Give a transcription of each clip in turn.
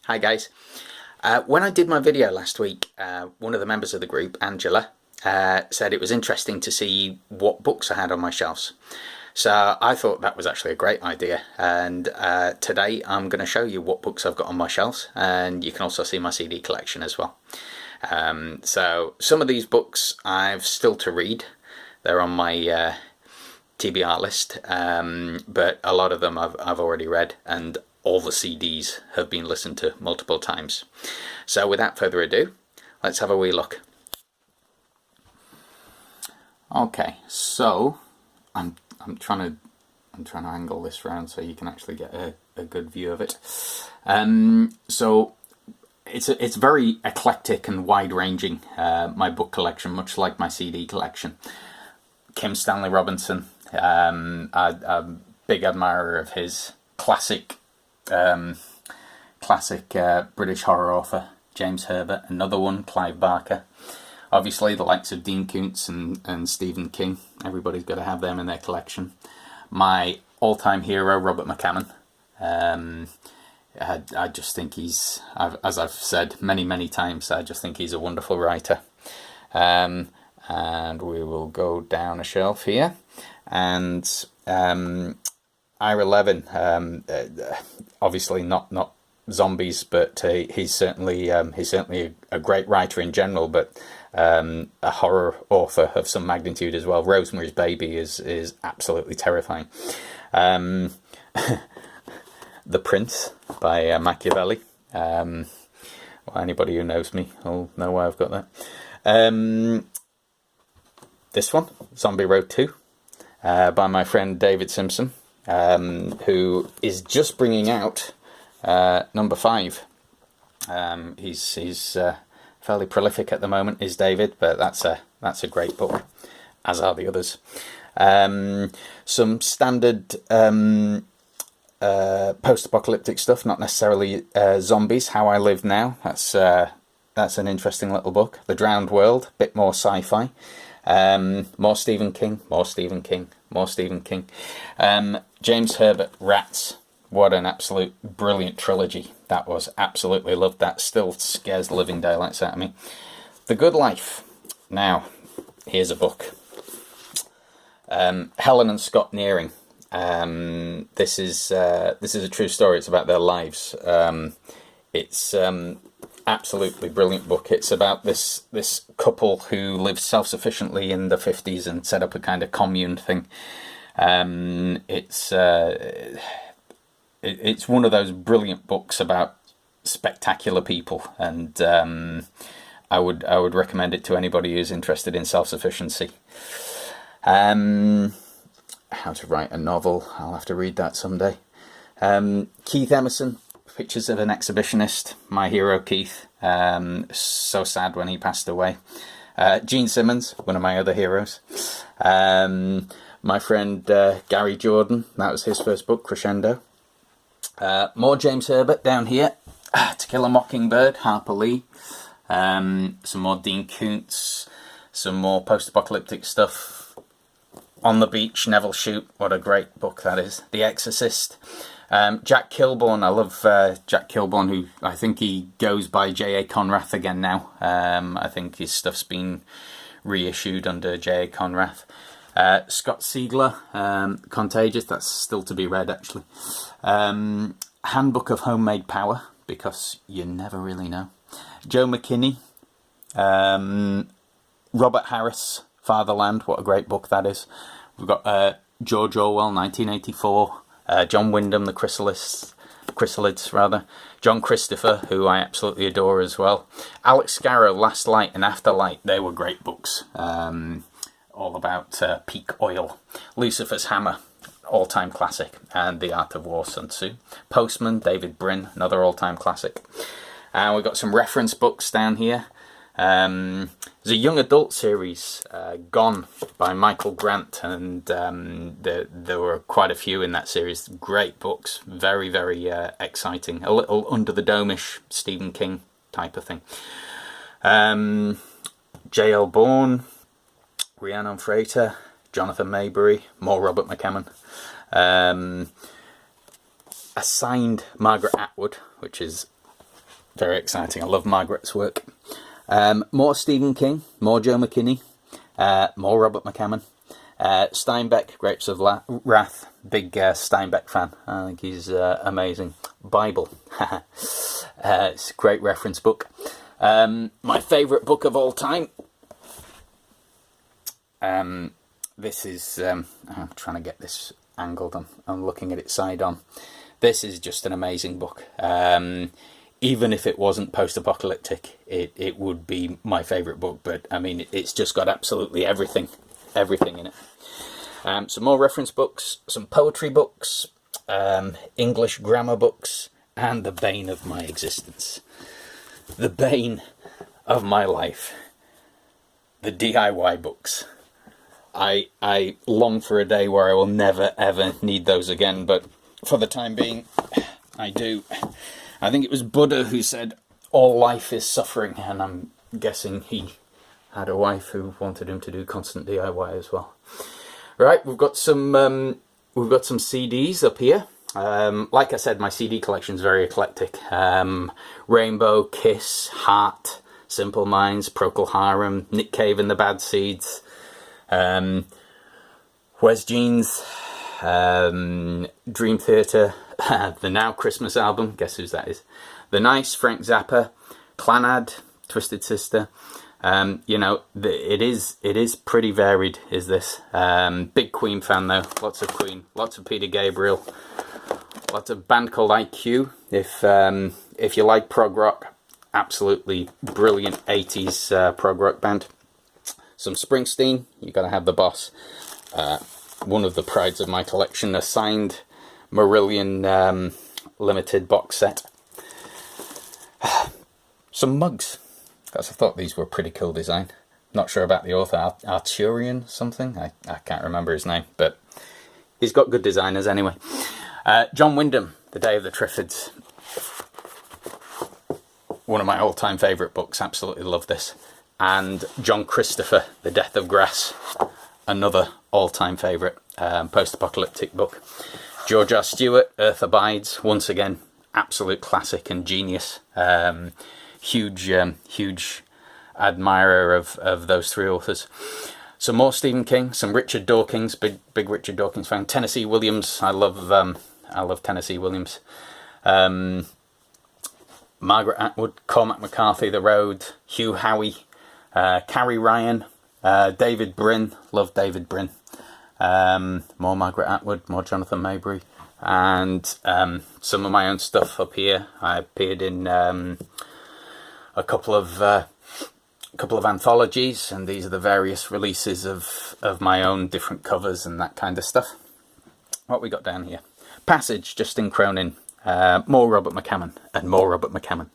Hi guys. When I did my video last week, one of the members of the group, Angela, said it was interesting to see what books I had on my shelves. So I thought that was actually a great idea, and today I'm going to show you what books I've got on my shelves, and you can also see my CD collection as well. So some of these books I've still to read. They're on my TBR list, but a lot of them I've already read, and all the CDs have been listened to multiple times. So without further ado, let's have a wee look. Okay, so I'm trying to angle this round so you can actually get a good view of it. So it's very eclectic and wide-ranging, my book collection, much like my CD collection. Kim Stanley Robinson, I'm a big admirer of his. Classic British horror author James Herbert, another one, Clive Barker. Obviously the likes of Dean Koontz and Stephen King. Everybody's got to have them in their collection. My all-time hero, Robert McCammon. I just think he's, as I've said many times, I just think he's a wonderful writer. And we will go down a shelf here, and Ira Levin, obviously not zombies, but he's certainly a great writer in general, but a horror author of some magnitude as well. Rosemary's Baby is absolutely terrifying. The Prince by Machiavelli. Well, anybody who knows me will know why I've got that. This one, Zombie Road 2, by my friend David Simpson. Who is just bringing out number 5. He's fairly prolific at the moment, is David, but that's a great book, as are the others. Some standard post-apocalyptic stuff, not necessarily zombies. How I Live Now, that's an interesting little book. The Drowned World, bit more sci-fi. More Stephen King. James Herbert, Rats. What an absolute brilliant trilogy that was. Absolutely loved that. Still scares the living daylights out of me. The Good Life. Now, here's a book. Helen and Scott Nearing. This is a true story. It's about their lives. It's absolutely brilliant book. It's about this couple who lived self-sufficiently in the 50s and set up a kind of commune thing. It's one of those brilliant books about spectacular people, and I would recommend it to anybody who's interested in self-sufficiency. How to Write a Novel, I'll have to read that someday. Keith Emerson, Pictures of an Exhibitionist, my hero Keith. So sad when he passed away. Gene Simmons, one of my other heroes. My friend Gary Jordan, that was his first book, Crescendo. More James Herbert down here. To Kill a Mockingbird, Harper Lee. Some more Dean Koontz. Some more post-apocalyptic stuff. On the Beach, Neville Shute, what a great book that is. The Exorcist. Jack Kilbourne, I love Jack Kilbourne, who I think he goes by J.A. Conrath again now. I think his stuff's been reissued under J.A. Conrath. Scott Siegler, Contagious, that's still to be read actually. Handbook of Homemade Power, because you never really know. Joe McKinney. Robert Harris, Fatherland, what a great book that is. We've got George Orwell, 1984. John Wyndham, The Chrysalids, rather. John Christopher, who I absolutely adore as well. Alex Scarrow, Last Light and Afterlight, they were great books. All about peak oil. Lucifer's Hammer, all-time classic. And The Art of War, Sun Tzu. Postman, David Brin, another all-time classic. And we've got some reference books down here. There's a young adult series, Gone, by Michael Grant, and there were quite a few in that series. Great books, very exciting, a little under the dome-ish Stephen King type of thing. J.L. Bourne, Rhiannon Frater, Jonathan Maybury, more Robert McCammon. Assigned Margaret Atwood, which is very exciting. I love Margaret's work. More Stephen King, more Joe McKinney, more Robert McCammon. Steinbeck, Grapes of Wrath, big Steinbeck fan. I think he's amazing. Bible, it's a great reference book. My favourite book of all time. This is, I'm trying to get this angled. I'm looking at it side on. This is just an amazing book. Even if it wasn't post-apocalyptic, it would be my favourite book. But I mean, it's just got absolutely everything in it. Some more reference books, some poetry books, English grammar books, and the bane of my existence. The bane of my life. The DIY books. I long for a day where I will never ever need those again, but for the time being, I do. I think it was Buddha who said, all life is suffering, and I'm guessing he had a wife who wanted him to do constant DIY as well. Right, we've got some CDs up here. Like I said, my CD collection is very eclectic. Rainbow, Kiss, Heart, Simple Minds, Procol Harum, Nick Cave and the Bad Seeds, Wes Jeans, Dream Theater, the Now Christmas album, guess whose that is? The Nice, Frank Zappa, Clannad, Twisted Sister. You know, it is pretty varied, is this. Big Queen fan though, lots of Queen, lots of Peter Gabriel, lots of band called IQ. If you like prog rock, absolutely brilliant 80s prog rock band. Some Springsteen, you got to have the boss. One of the prides of my collection, a signed Marillion limited box set. Some mugs. I thought these were a pretty cool design. Not sure about the author, Artinian something. I can't remember his name, but he's got good designers anyway. John Wyndham, The Day of the Triffids. One of my all-time favourite books. Absolutely love this. And John Christopher, The Death of Grass. Another all-time favourite post-apocalyptic book. George R. Stewart, Earth Abides. Once again, absolute classic and genius. Huge admirer of those three authors. Some more Stephen King, some Richard Dawkins, big Richard Dawkins fan. Tennessee Williams, I love Tennessee Williams. Margaret Atwood, Cormac McCarthy, The Road, Hugh Howey, Carrie Ryan, David Brin, love David Brin. More Margaret Atwood, more Jonathan Maberry, and some of my own stuff up here. I appeared in a couple of anthologies, and these are the various releases of my own different covers and that kind of stuff. What we got down here? Passage, Justin Cronin, more Robert McCammon, and more Robert McCammon.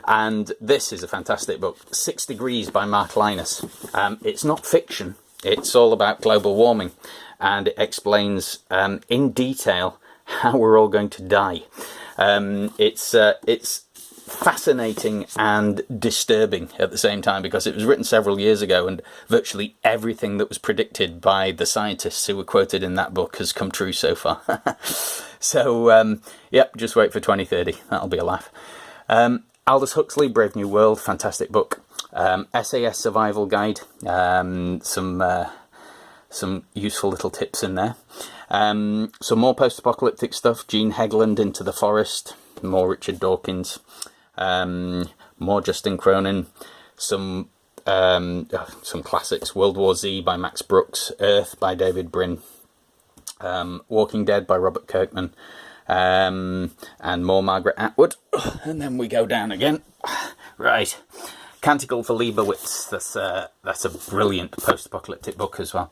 And this is a fantastic book, 6 Degrees by Mark Linus. It's not fiction, it's all about global warming, and it explains in detail how we're all going to die. It's fascinating and disturbing at the same time, because it was written several years ago and virtually everything that was predicted by the scientists who were quoted in that book has come true so far. So yep, just wait for 2030, that'll be a laugh. Aldous Huxley, Brave New World, fantastic book. SAS Survival Guide, some useful little tips in there. Some more post-apocalyptic stuff, Gene Hegland, Into the Forest, more Richard Dawkins, more Justin Cronin, some classics, World War Z by Max Brooks, Earth by David Brin, Walking Dead by Robert Kirkman, and more Margaret Atwood. And then we go down again. Right. Canticle for Leibowitz, that's a brilliant post-apocalyptic book as well.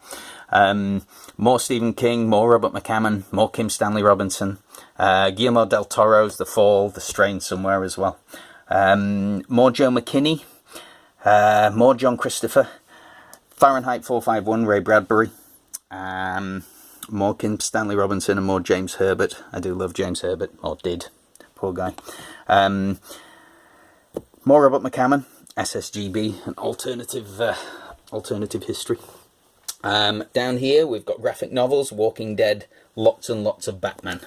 More Stephen King, more Robert McCammon, more Kim Stanley Robinson, Guillermo del Toro's The Fall, The Strain Somewhere as well. More Joe McKinney, more John Christopher, Fahrenheit 451, Ray Bradbury, more Kim Stanley Robinson, and more James Herbert. I do love James Herbert, or did, poor guy. More Robert McCammon, SSGB, an alternative history. Down here we've got graphic novels, Walking Dead, lots and lots of Batman.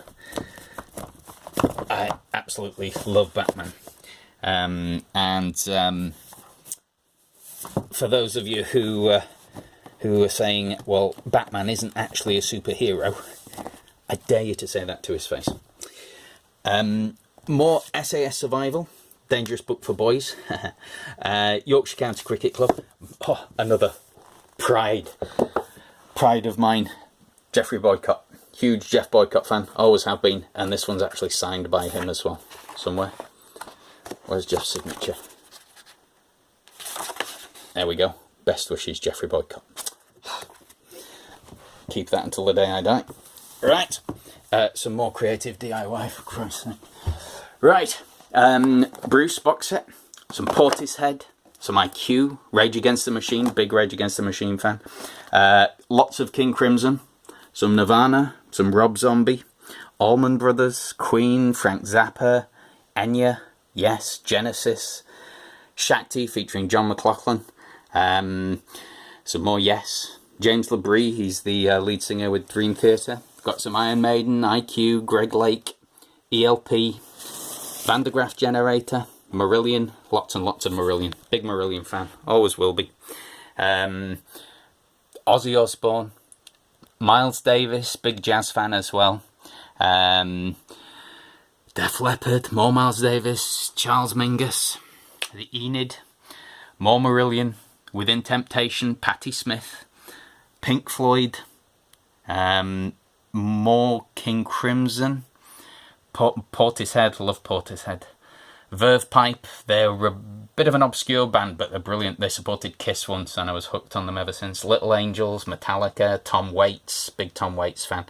I absolutely love Batman. For those of you who are saying, well, Batman isn't actually a superhero, I dare you to say that to his face. More SAS survival, dangerous book for boys. Yorkshire County Cricket Club. Oh, another pride of mine. Geoffrey Boycott. Huge Jeff Boycott fan, always have been, and this one's actually signed by him as well, somewhere. Where's Jeff's signature? There we go. Best wishes, Geoffrey Boycott. Keep that until the day I die. Right, some more creative DIY, for Christ's sake. Right, Bruce box set, some Portishead, some IQ, Rage Against the Machine, big Rage Against the Machine fan. Lots of King Crimson, some Nirvana, some Rob Zombie, Allman Brothers, Queen, Frank Zappa, Enya, Yes, Genesis, Shakti featuring John McLaughlin, some more Yes, James LaBrie, he's the lead singer with Dream Theater. Got some Iron Maiden, IQ, Greg Lake, ELP, Van de Graaff Generator, Marillion, lots and lots of Marillion. Big Marillion fan, always will be. Ozzy Osbourne, Miles Davis, big jazz fan as well. Def Leppard, more Miles Davis, Charles Mingus, the Enid, more Marillion, Within Temptation, Patti Smith, Pink Floyd, more King Crimson, Portishead, love Portishead. Verve Pipe, they're a bit of an obscure band, but they're brilliant. They supported Kiss once, and I was hooked on them ever since. Little Angels, Metallica, Tom Waits, big Tom Waits fan.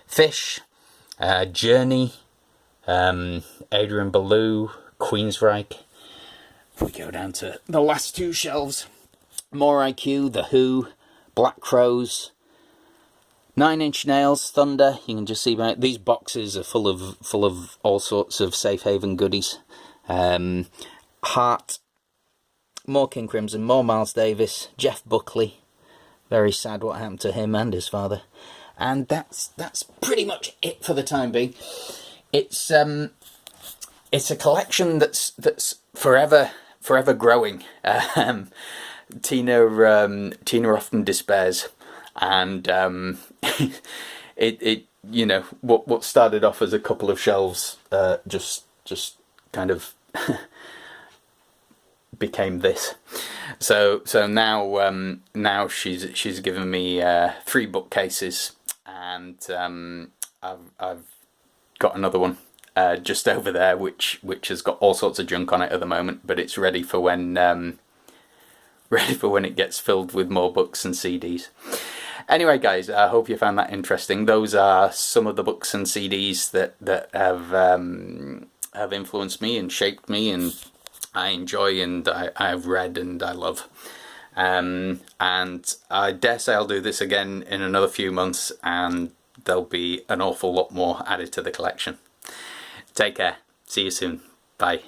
Fish, Journey, Adrian Belew, Queensryche. We go down to the last two shelves. More IQ, The Who, Black Crows, Nine Inch Nails, Thunder. You can just see these boxes are full of all sorts of safe haven goodies. Heart, more King Crimson, more Miles Davis, Jeff Buckley. Very sad what happened to him and his father. And that's pretty much it for the time being. It's a collection that's forever growing. Tina often despairs, and it you know, what started off as a couple of shelves just kind of became this. So now she's given me 3 bookcases, and I've got another one just over there which has got all sorts of junk on it at the moment, but it's ready for when it gets filled with more books and CDs. Anyway, guys, I hope you found that interesting. Those are some of the books and CDs that have influenced me and shaped me, and I enjoy, and I've read and I love. And I dare say I'll do this again in another few months, and there'll be an awful lot more added to the collection. Take care. See you soon. Bye.